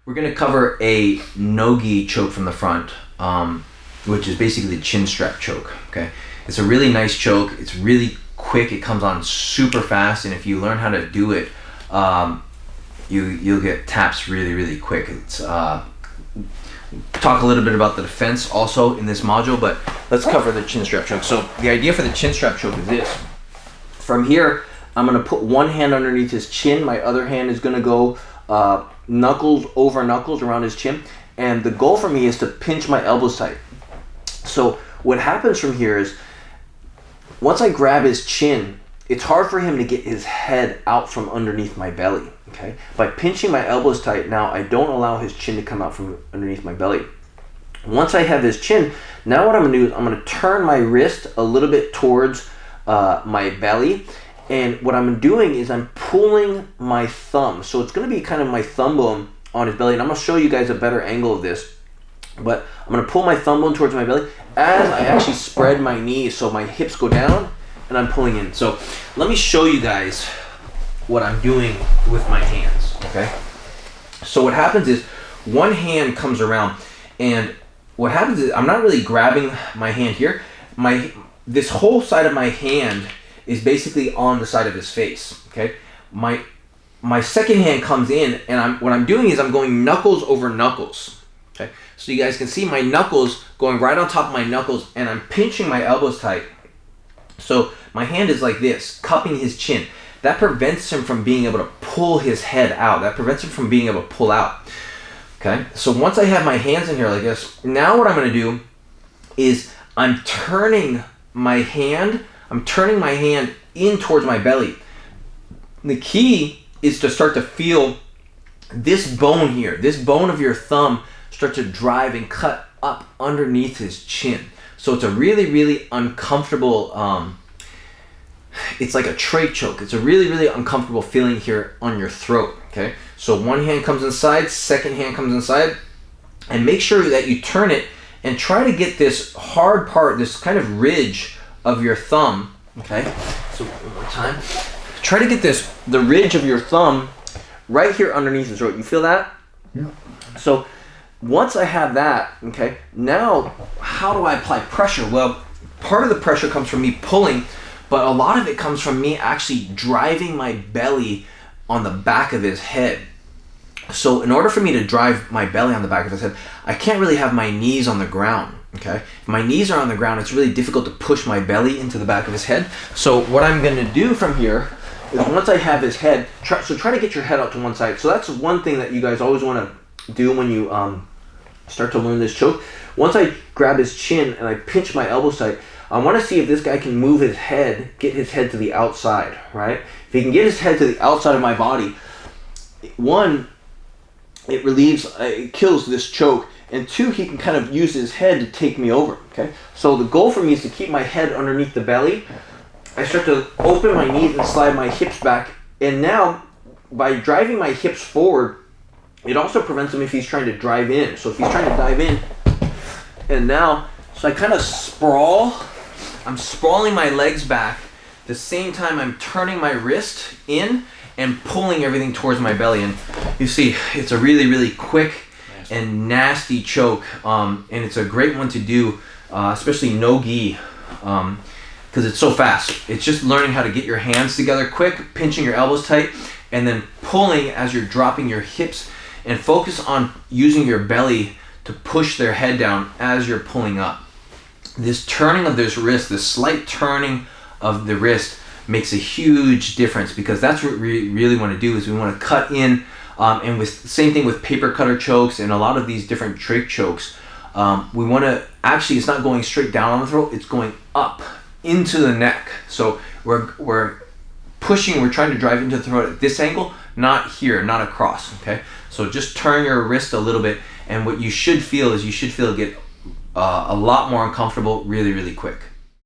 We're going to cover a no-gi choke from the front, which is basically the chin strap choke, okay? It's a really nice choke. It's really quick. It comes on super fast, and if you learn how to do it, you'll get taps really, really quick. It's talk a little bit about the defense also in this module, but let's cover the chin strap choke. So the idea for the chin strap choke is this. From here, I'm going to put one hand underneath his chin. My other hand is going to go knuckles over knuckles around his chin, and the goal for me is to pinch my elbows tight. So what happens from here is once I grab his chin, it's hard for him to get his head out from underneath my belly, okay? By pinching my elbows tight, now I don't allow his chin to come out from underneath my belly. Once I have his chin, now what I'm gonna do is I'm gonna turn my wrist a little bit towards my belly, and what I'm doing is I'm pulling my thumb. So it's going to be kind of my thumb bone on his belly, and I'm going to show you guys a better angle of this. But I'm going to pull my thumb bone towards my belly as I actually spread my knees, so my hips go down and I'm pulling in. So let me show you guys what I'm doing with my hands, okay? So what happens is one hand comes around, and what happens is I'm not really grabbing my hand here. This whole side of my hand is basically on the side of his face, okay? My second hand comes in, and what I'm doing is I'm going knuckles over knuckles, okay? So you guys can see my knuckles going right on top of my knuckles, and I'm pinching my elbows tight. So my hand is like this, cupping his chin. That prevents him from being able to pull his head out. That prevents him from being able to pull out, okay? So once I have my hands in here like this, now what I'm gonna do is I'm turning my hand in towards my belly. The key is to start to feel this bone here, this bone of your thumb, start to drive and cut up underneath his chin. So it's a really, really uncomfortable, it's like a trach choke. It's a really, really uncomfortable feeling here on your throat, okay? So one hand comes inside, second hand comes inside, and make sure that you turn it and try to get this hard part, this kind of ridge of your thumb, okay? So one more time. Try to get the ridge of your thumb right here underneath his throat. You feel that? Yeah. So once I have that, okay, now how do I apply pressure? Well, part of the pressure comes from me pulling, but a lot of it comes from me actually driving my belly on the back of his head. So in order for me to drive my belly on the back of his head, I can't really have my knees on the ground, okay? If my knees are on the ground, it's really difficult to push my belly into the back of his head. So what I'm gonna do from here is once I have his head, try to get your head out to one side. So that's one thing that you guys always wanna do when you start to learn this choke. Once I grab his chin and I pinch my elbows tight, I wanna see if this guy can move his head, get his head to the outside, right? If he can get his head to the outside of my body, one, it kills this choke, and two, he can kind of use his head to take me over, okay? So the goal for me is to keep my head underneath the belly. I start to open my knees and slide my hips back, and now by driving my hips forward, it also prevents him if he's trying to drive in. So if he's trying to dive in, and now, so I kind of sprawl. I'm sprawling my legs back. At the same time, I'm turning my wrist in and pulling everything towards my belly. And you see, it's a really, really quick and nasty choke. And it's a great one to do, especially no gi, because it's so fast. It's just learning how to get your hands together quick, pinching your elbows tight, and then pulling as you're dropping your hips, and focus on using your belly to push their head down as you're pulling up. This turning of this wrist, this slight turning of the wrist makes a huge difference, because that's what we really want to do, is we want to cut in, and with same thing with paper cutter chokes and a lot of these different trach chokes, we want to actually, it's not going straight down on the throat, it's going up into the neck. So we're pushing, we're trying to drive into the throat at this angle, not here, not across, okay? So just turn your wrist a little bit, and what you should feel is it get a lot more uncomfortable really, really quick.